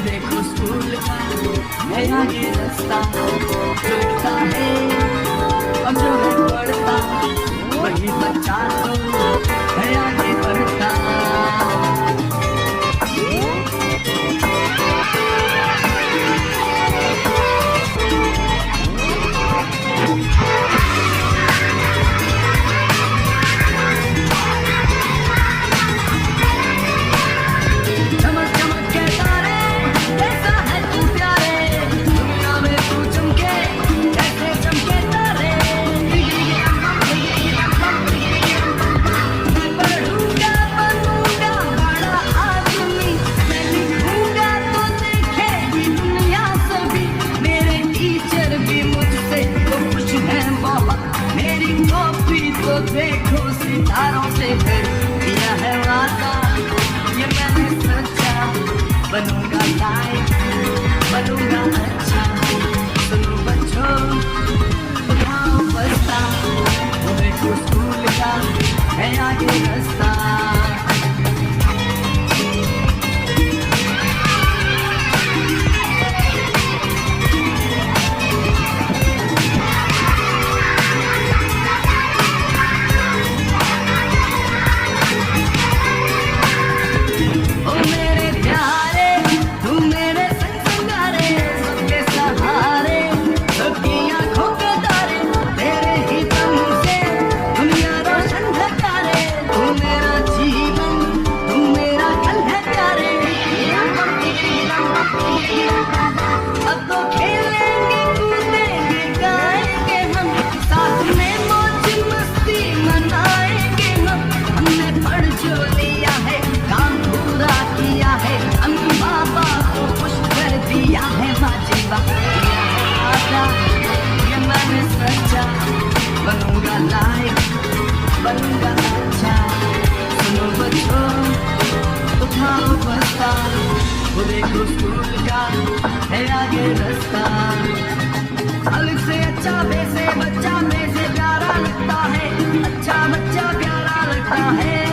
देखो स्कूल का नया ये रास्ता चलता है, अब जो है पढ़ता वही बच्चा तो है आगे बढ़ता। देखो सितारों से फिर किया है वादा, ये मैंने सोचा बनूंगा लायक, बनूंगा अच्छा। सुनो बच्चों उठाओ बस्ता, देखो स्कूल का है आगे रास्ता। बनूंगा लायक, बनूंगा अच्छा। सुनो बच्चों उठाओ बस्ता, वो देखो स्कूल का है आगे रास्ता। अलग से अच्छा बे से बच्चा में से प्यारा लगता है, अच्छा बच्चा प्यारा लगता है।